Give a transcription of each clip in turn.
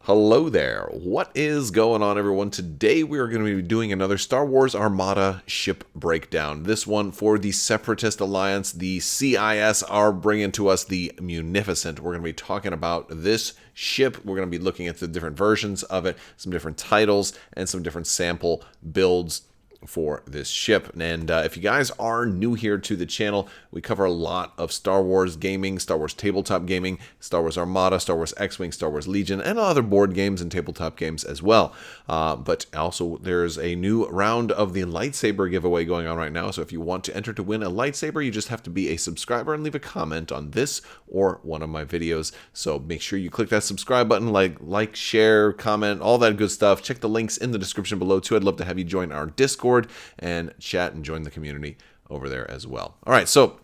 Hello there. What is going on, everyone? Today we are going to be doing another Star Wars Armada ship breakdown. This one for the Separatist Alliance. The CIS are bringing to us the Munificent. We're going to be talking about this ship. We're going to be looking at the different versions of it, some different titles, and some different sample builds for this ship. And if you guys are new here to the channel, we cover a lot of Star Wars gaming, Star Wars tabletop gaming, Star Wars Armada, Star Wars X-Wing, Star Wars Legion, and other board games and tabletop games as well. But also there's a new round of the Lightsaber Giveaway going on right now. So if you want to enter to win a lightsaber, you just have to be a subscriber and leave a comment on this or one of my videos. So make sure you click that subscribe button, like, share, comment, all that good stuff. Check the links in the description below too. I'd love to have you join our Discord and chat and join the community over there as well. All right, so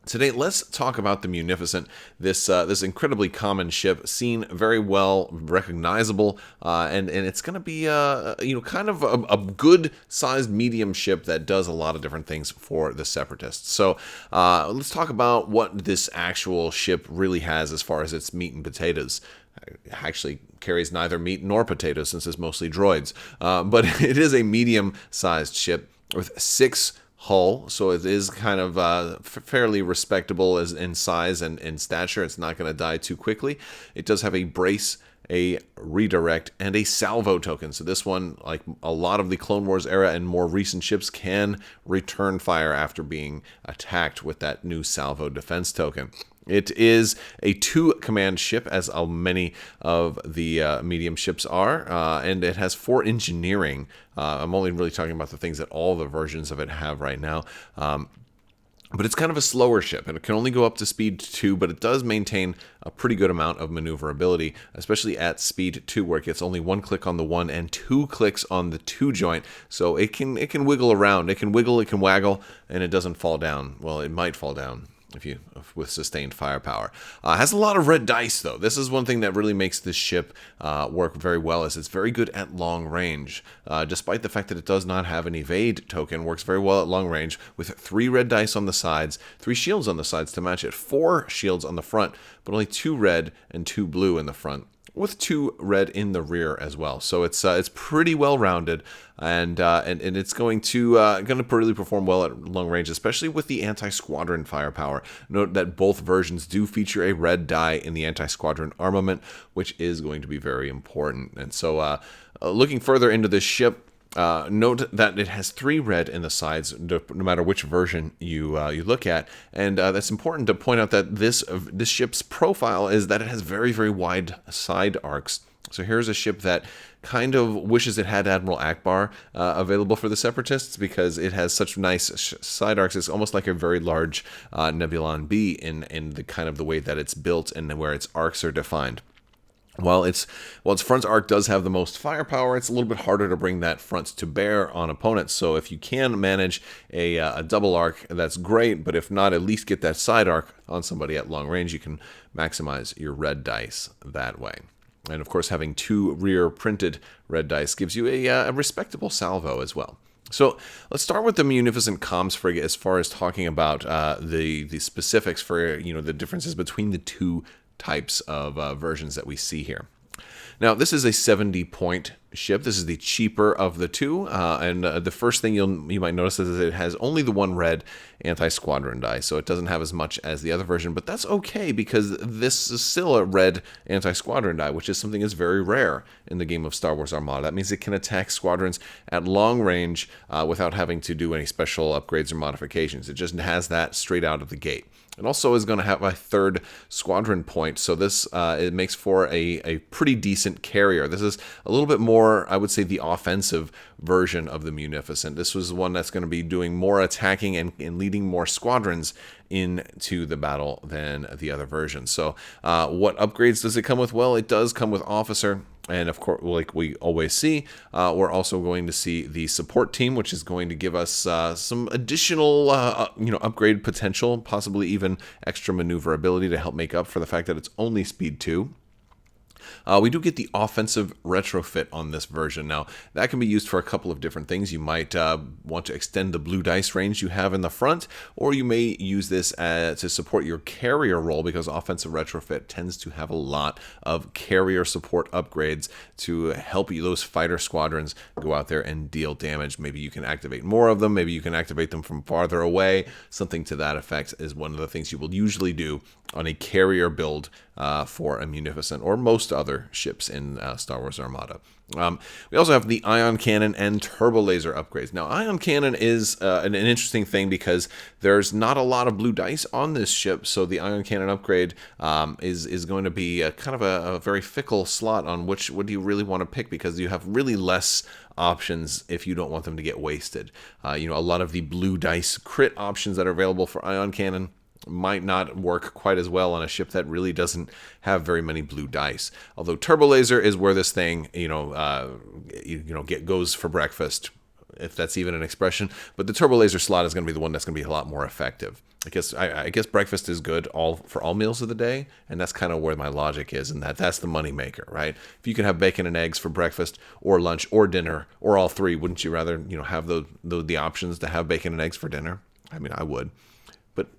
today let's talk about the Munificent, this incredibly common ship, seen very well, recognizable, and it's going to be kind of a good sized medium ship that does a lot of different things for the Separatists. So let's talk about what this actual ship really has as far as its meat and potatoes. It actually carries neither meat nor potatoes since it's mostly droids. But it is a medium-sized ship with 6 hull, so it is kind of fairly respectable in size and in stature. It's not going to die too quickly. It does have a brace, a redirect, and a salvo token. So this one, like a lot of the Clone Wars era and more recent ships, can return fire after being attacked with that new salvo defense token. It is a 2-command ship, as many of the medium ships are, and it has 4 engineering. I'm only really talking about the things that all the versions of it have right now. But it's kind of a slower ship, and it can only go up to speed 2, but it does maintain a pretty good amount of maneuverability, especially at speed 2, where it gets only 1 click on the 1 and 2 clicks on the 2 joint. So it can wiggle around, it can wiggle, it can waggle, and it doesn't fall down. Well, it might fall down with sustained firepower. Has a lot of red dice, though. This is one thing that really makes this ship work very well, is it's very good at long range. Despite the fact that it does not have an evade token, works very well at long range with 3 red dice on the sides, 3 shields on the sides to match it, 4 shields on the front, but only 2 red and 2 blue in the front, with 2 red in the rear as well. So it's pretty well rounded, and it's going to really perform well at long range, especially with the anti-squadron firepower. Note that both versions do feature a red die in the anti-squadron armament, which is going to be very important. And so looking further into this ship, note that it has 3 red in the sides, no matter which version you look at, and that's important to point out that this ship's profile is that it has very, very wide side arcs. So here's a ship that kind of wishes it had Admiral Akbar available for the Separatists, because it has such nice side arcs. It's almost like a very large Nebulon B in the kind of the way that it's built and where its arcs are defined. While its front arc does have the most firepower, it's a little bit harder to bring that front to bear on opponents. So if you can manage a double arc, that's great. But if not, at least get that side arc on somebody at long range. You can maximize your red dice that way. And of course, having 2 rear printed red dice gives you a respectable salvo as well. So let's start with the Munificent Comms Frigate as far as talking about the specifics for the differences between the 2 types of versions that we see here. Now, this is a 70-point ship. This is the cheaper of the 2, and the first thing you might notice is that it has only the 1 red anti-squadron die, so it doesn't have as much as the other version, but that's okay, because this is still a red anti-squadron die, which is something that's very rare in the game of Star Wars Armada. That means it can attack squadrons at long range without having to do any special upgrades or modifications. It just has that straight out of the gate. It also is going to have a 3rd squadron point, so this it makes for a pretty decent carrier. This is a little bit more, I would say, the offensive version of the Munificent. This was one that's going to be doing more attacking and leading more squadrons into the battle than the other version. So what upgrades does it come with? Well, it does come with Officer. And of course, like we always see, we're also going to see the support team, which is going to give us some additional, upgrade potential, possibly even extra maneuverability to help make up for the fact that it's only speed 2. We do get the offensive retrofit on this version. Now, that can be used for a couple of different things. You might want to extend the blue dice range you have in the front, or you may use this to support your carrier role, because offensive retrofit tends to have a lot of carrier support upgrades to help you, those fighter squadrons, go out there and deal damage. Maybe you can activate more of them. Maybe you can activate them from farther away. Something to that effect is one of the things you will usually do on a carrier build for a Munificent or most other ships in Star Wars Armada. We also have the ion cannon and turbo laser upgrades. Now, ion cannon is an interesting thing because there's not a lot of blue dice on this ship, so the ion cannon upgrade is going to be kind of a very fickle slot on what do you really want to pick, because you have really less options if you don't want them to get wasted. A lot of the blue dice crit options that are available for ion cannon might not work quite as well on a ship that really doesn't have very many blue dice. Although turbo laser is where this thing, goes for breakfast, if that's even an expression. But the turbo laser slot is going to be the one that's going to be a lot more effective. I guess breakfast is good for all meals of the day, and that's kind of where my logic is, and that's the money maker, right? If you can have bacon and eggs for breakfast or lunch or dinner or all three, wouldn't you rather have the options to have bacon and eggs for dinner? I mean, I would. But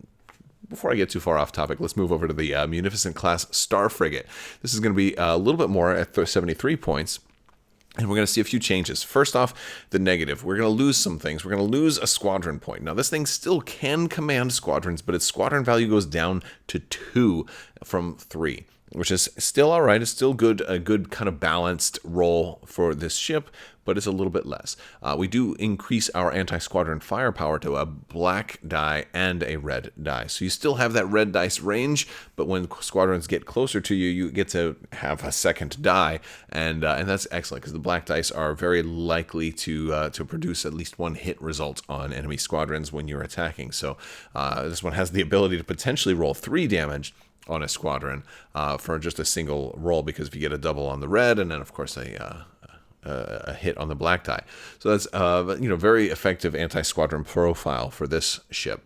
before I get too far off topic, let's move over to the Munificent class Star Frigate. This is going to be a little bit more at 73 points. And we're going to see a few changes. First off, the negative. We're going to lose some things. We're going to lose a squadron point. Now, this thing still can command squadrons, but its squadron value goes down to 2 from 3, which is still all right. It's still good, a good kind of balanced role for this ship, but it's a little bit less. We do increase our anti-squadron firepower to a black die and a red die. So you still have that red dice range, but when squadrons get closer to you, you get to have a second die, and that's excellent, because the black dice are very likely to produce at least one hit result on enemy squadrons when you're attacking. So this one has the ability to potentially roll 3 damage on a squadron for just a single roll, because if you get a double on the red, and then of course a hit on the black die. So that's very effective anti-squadron profile for this ship.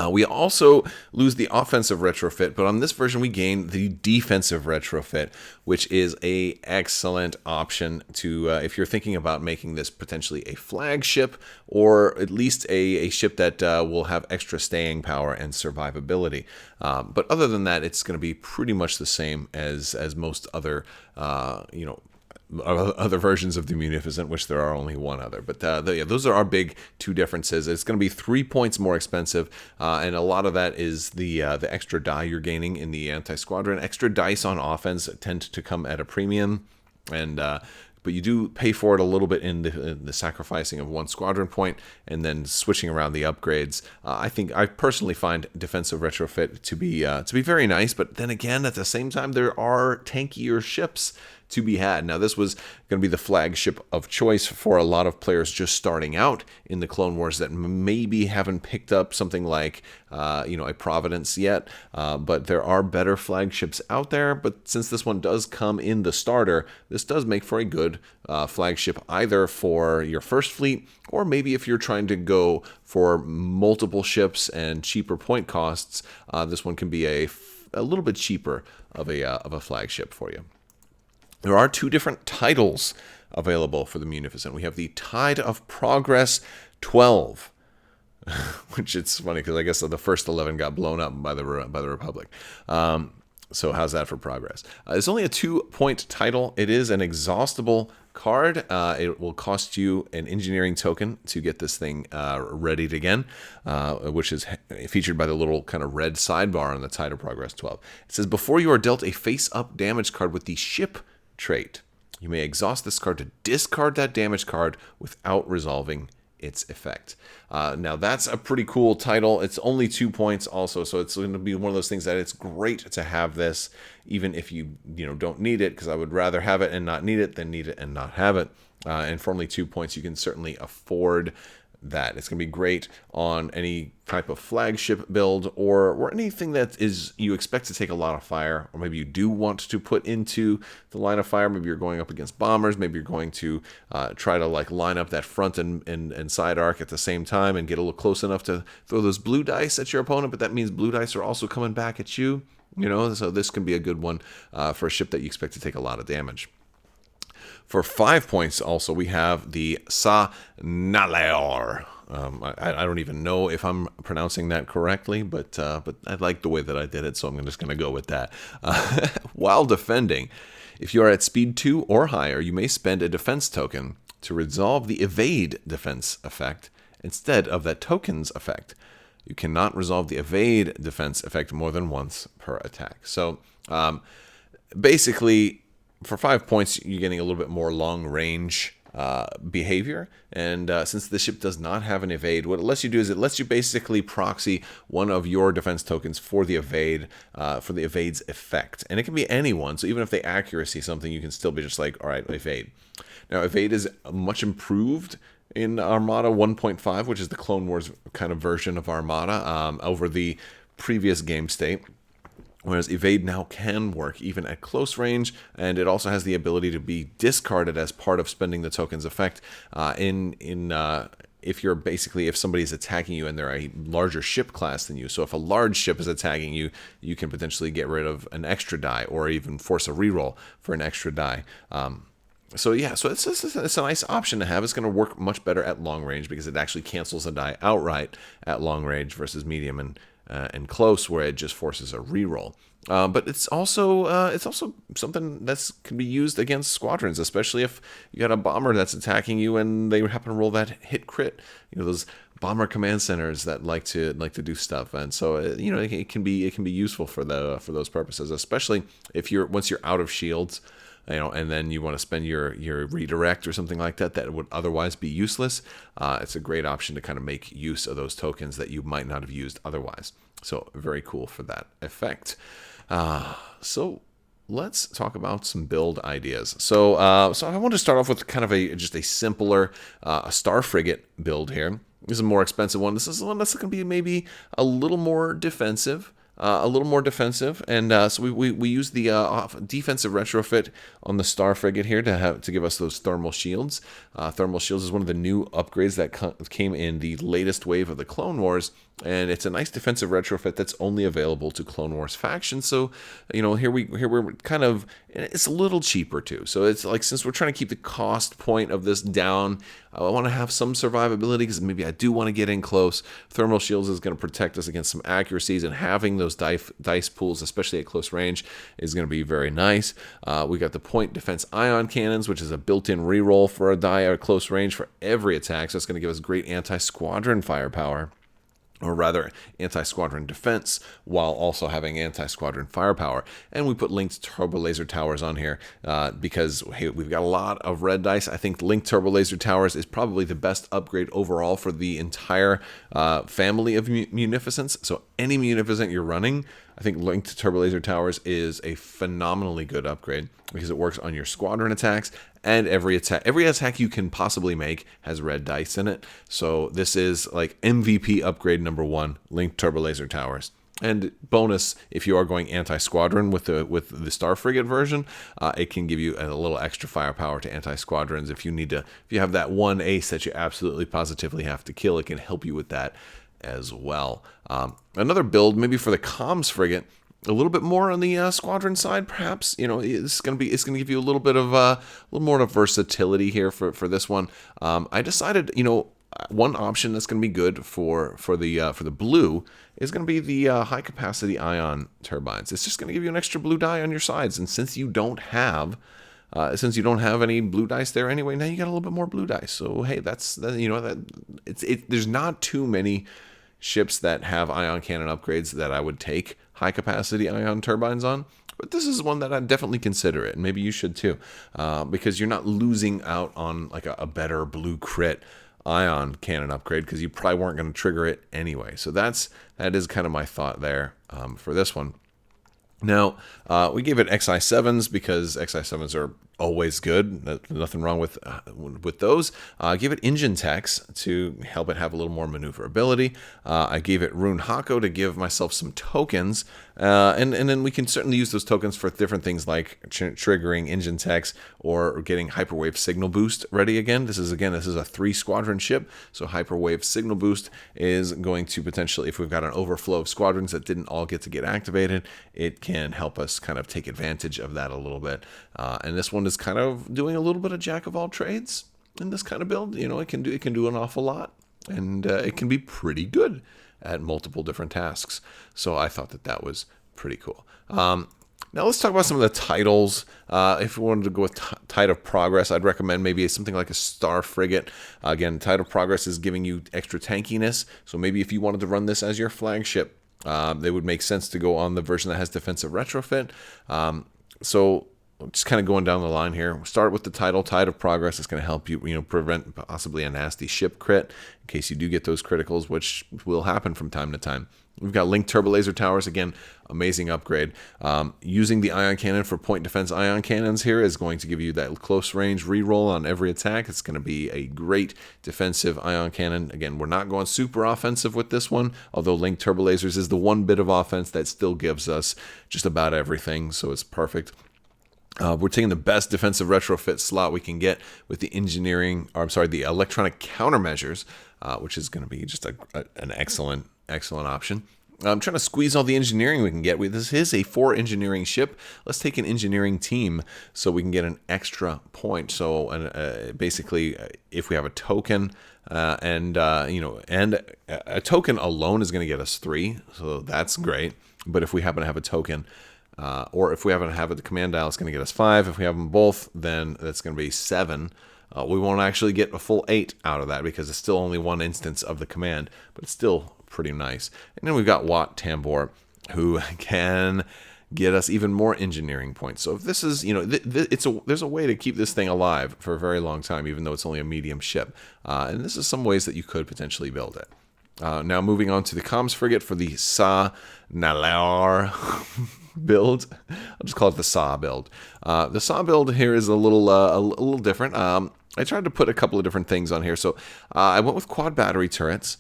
We also lose the offensive retrofit, but on this version we gain the defensive retrofit, which is a excellent option to if you're thinking about making this potentially a flagship, or at least a ship that will have extra staying power and survivability. But other than that, it's going to be pretty much the same as most other other versions of the Munificent, which there are only one other. But those are our big 2 differences. It's going to be 3 points more expensive, and a lot of that is the extra die you're gaining in the anti-squadron. Extra dice on offense tend to come at a premium, and but you do pay for it a little bit in the sacrificing of 1 squadron point and then switching around the upgrades. I personally find defensive retrofit to be very nice, but then again, at the same time, there are tankier ships to be had. Now, this was going to be the flagship of choice for a lot of players just starting out in the Clone Wars that maybe haven't picked up something like a Providence yet, but there are better flagships out there. But since this one does come in the starter, this does make for a good flagship, either for your first fleet, or maybe if you're trying to go for multiple ships and cheaper point costs, this one can be a little bit cheaper of a flagship for you. There are 2 different titles available for the Munificent. We have the Tide of Progress 12, which it's funny because I guess the first 11 got blown up by the Republic. So how's that for progress? It's only a 2-point title. It is an exhaustible card. It will cost you an engineering token to get this thing readied again, which is featured by the little kind of red sidebar on the Tide of Progress 12. It says, before you are dealt a face-up damage card with the ship trait, you may exhaust this card to discard that damage card without resolving its effect. Now that's a pretty cool title. It's only 2 points also, so it's going to be one of those things that it's great to have this, even if you don't need it, because I would rather have it and not need it than need it and not have it. And for only 2 points, you can certainly afford that. It's going to be great on any type of flagship build, or anything that is you expect to take a lot of fire, or maybe you do want to put into the line of fire. Maybe you're going up against bombers. Maybe you're going to try to line up that front and side arc at the same time and get a little close enough to throw those blue dice at your opponent, but that means blue dice are also coming back at you. So this can be a good one for a ship that you expect to take a lot of damage. For 5 points, also, we have the Sa-Nalaor. I don't even know if I'm pronouncing that correctly, but I like the way that I did it, so I'm just going to go with that. While defending, if you are at speed 2 or higher, you may spend a defense token to resolve the evade defense effect instead of that token's effect. You cannot resolve the evade defense effect more than once per attack. So basically, for 5 points, you're getting a little bit more long range behavior, and since the ship does not have an evade, what it lets you do is it lets you basically proxy one of your defense tokens for the evade's effect, and it can be anyone. So even if they accuracy something, you can still be just like, all right, evade. Now evade is much improved in Armada 1.5, which is the Clone Wars kind of version of Armada over the previous game state. Whereas evade now can work even at close range, and it also has the ability to be discarded as part of spending the token's effect if somebody's attacking you and they're a larger ship class than you. So if a large ship is attacking you, you can potentially get rid of an extra die or even force a reroll for an extra die. So it's a nice option to have. It's going to work much better at long range because it actually cancels a die outright at long range versus medium and close, where it just forces a reroll. But it's also something that can be used against squadrons, especially if you got a bomber that's attacking you and they happen to roll that hit crit. Those bomber command centers that like to do stuff, and so it can be useful for those purposes, especially if once you're out of shields. And then you want to spend your redirect or something like that would otherwise be useless. It's a great option to kind of make use of those tokens that you might not have used otherwise. So very cool for that effect. So let's talk about some build ideas. So I want to start off with kind of just a simpler Star Frigate build here. This is a more expensive one. This is one that's going to be maybe a little more defensive. And so we use the defensive retrofit on the Star Frigate here to give us those thermal shields. Thermal shields is one of the new upgrades that came in the latest wave of the Clone Wars, and it's a nice defensive retrofit that's only available to Clone Wars factions. So here we're kind of, it's a little cheaper too. So it's like, since we're trying to keep the cost point of this down, I want to have some survivability because maybe I do want to get in close. Thermal shields is going to protect us against some accuracies, and having those dice pools, especially at close range, is going to be very nice. We got the point defense ion cannons, which is a built-in reroll for a die at close range for every attack. So it's going to give us great anti-squadron firepower. Or rather, anti-squadron defense, while also having anti-squadron firepower. And we put linked turbo laser towers on here because, hey, we've got a lot of red dice. I think linked turbo laser towers is probably the best upgrade overall for the entire family of Munificents. So any Munificent you're running, I think linked turbo laser towers is a phenomenally good upgrade because it works on your squadron attacks, and every attack you can possibly make has red dice in it. So this is like MVP upgrade number 1, linked turbo laser towers. And bonus, if you are going anti-squadron with the Star Frigate version, it can give you a little extra firepower to anti-squadrons. If you have that one ace that you absolutely positively have to kill, it can help you with that as well. Another build, maybe for the comms frigate, a little bit more on the squadron side, perhaps. It's going to give you a little bit of a little more of versatility here for this one. I decided, one option that's going to be good for the blue is going to be the high capacity ion turbines. It's just going to give you an extra blue die on your sides, and since you don't have any blue dice there anyway, now you got a little bit more blue dice. So hey, there's not too many ships that have ion cannon upgrades that I would take high capacity ion turbines on, but this is one that I'd definitely consider it, and maybe you should too, because you're not losing out on like a better blue crit ion cannon upgrade because you probably weren't going to trigger it anyway. So that is kind of my thought there for this one. Now, we gave it XI7s because XI7s are always good. Nothing wrong with those. Give it engine techs to help it have a little more maneuverability. I gave it Rune Hako to give myself some tokens, and then we can certainly use those tokens for different things like triggering engine techs or getting hyperwave signal boost ready again. This is a 3-squadron ship, so hyperwave signal boost is going to potentially, if we've got an overflow of squadrons that didn't all get activated, it can help us kind of take advantage of that a little bit. And this one is kind of doing a little bit of jack of all trades in this kind of build. You know, it can do an awful lot, and it can be pretty good at multiple different tasks. So I thought that was pretty cool. Now let's talk about some of the titles. If we wanted to go with Tide of Progress, I'd recommend maybe something like a Star Frigate. Again, Tide of Progress is giving you extra tankiness, so maybe if you wanted to run this as your flagship, they would make sense to go on the version that has defensive retrofit. So just kind of going down the line here. We'll start with the title, Tide of Progress. It's going to help you, prevent possibly a nasty ship crit in case you do get those criticals, which will happen from time to time. We've got linked turbo laser towers. Again, amazing upgrade. Using the ion cannon for point defense ion cannons here is going to give you that close range reroll on every attack. It's going to be a great defensive ion cannon. Again, we're not going super offensive with this one, although linked turbo lasers is the one bit of offense that still gives us just about everything, so it's perfect. We're taking the best defensive retrofit slot we can get with the the electronic countermeasures, which is going to be just an excellent option. I'm trying to squeeze all the engineering we can get. This is a 4 engineering ship. Let's take an engineering team so we can get an extra point. So basically, if we have a token, and a token alone is going to get us 3, so that's great. But if we happen to have a token, or if we happen to have the command dial, it's going to get us 5. If we have them both, then that's going to be 7. We won't actually get a full 8 out of that because it's still only one instance of the command, but it's still pretty nice. And then we've got Wat Tambor, who can get us even more engineering points. So if this is, there's a way to keep this thing alive for a very long time, even though it's only a medium ship. And this is some ways that you could potentially build it. Now moving on to the comms frigate for the Sa Nalar build. I'll just call it the Sa build. The Sa build here is a little different. I tried to put a couple of different things on here. So I went with quad battery turrets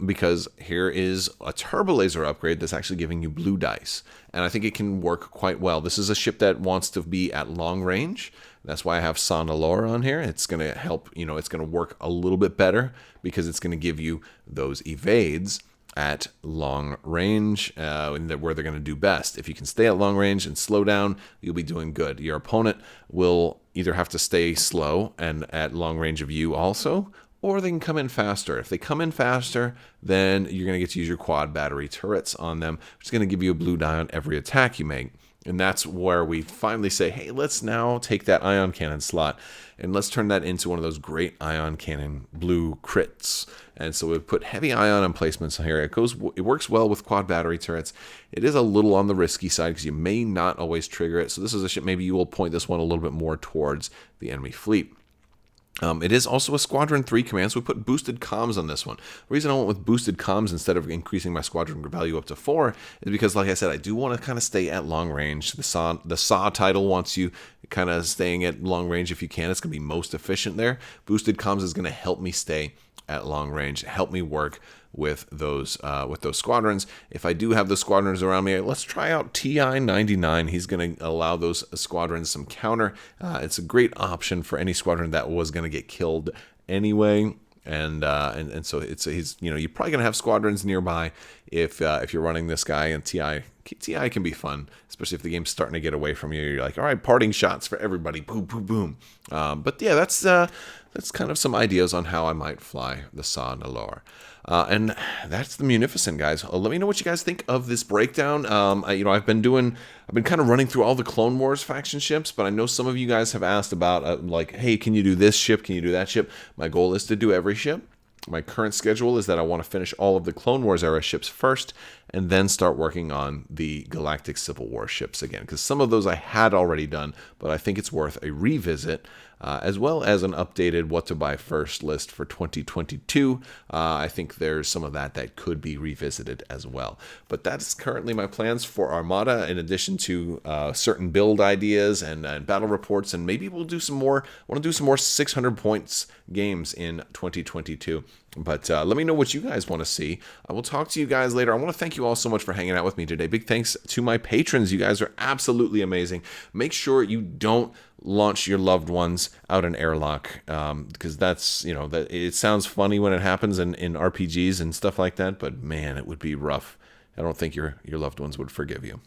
because here is a turbo laser upgrade that's actually giving you blue dice. And I think it can work quite well. This is a ship that wants to be at long range. That's why I have Sa Nalar on here. It's going to help, it's going to work a little bit better because it's going to give you those evades at long range where they're going to do best. If you can stay at long range and slow down, you'll be doing good. Your opponent will either have to stay slow and at long range of you also, or they can come in faster. If they come in faster, then you're going to get to use your quad battery turrets on them, which is going to give you a blue die on every attack you make. And that's where we finally say, hey, let's now take that ion cannon slot and let's turn that into one of those great ion cannon blue crits. And so we put heavy ion emplacements here. It works well with quad battery turrets. It is a little on the risky side because you may not always trigger it. So this is a ship, maybe you will point this one a little bit more towards the enemy fleet. It is also a Squadron 3 command, so we put boosted comms on this one. The reason I went with boosted comms instead of increasing my squadron value up to 4 is because, like I said, I do want to kind of stay at long range. The Sa title wants you kind of staying at long range if you can. It's going to be most efficient there. Boosted comms is going to help me stay at long range, help me work with those squadrons. If I do have the squadrons around me, let's try out TI-99. He's going to allow those squadrons some counter. It's a great option for any squadron that was going to get killed anyway. And so he's you're probably going to have squadrons nearby if you're running this guy. And TI can be fun, especially if the game's starting to get away from you. You're like, all right, parting shots for everybody, boom, boom, boom. But yeah, that's kind of some ideas on how I might fly the Sa Nalar. And that's the Munificent, guys. Let me know what you guys think of this breakdown. I've been kind of running through all the Clone Wars faction ships, but I know some of you guys have asked about hey, can you do this ship? Can you do that ship? My goal is to do every ship. My current schedule is that I want to finish all of the Clone Wars era ships first, and then start working on the Galactic Civil War ships again, because some of those I had already done, but I think it's worth a revisit, as well as an updated what to buy first list for 2022. I think there's some of that could be revisited as well. But that's currently my plans for Armada, in addition to certain build ideas and battle reports, and maybe we'll do some more. I want to do some more 600 points games in 2022. But let me know what you guys want to see. I will talk to you guys later. I want to thank you all so much for hanging out with me today. Big thanks to my patrons. You guys are absolutely amazing. Make sure you don't launch your loved ones out an airlock, because that's, that it sounds funny when it happens in RPGs and stuff like that, but man, it would be rough. I don't think your loved ones would forgive you.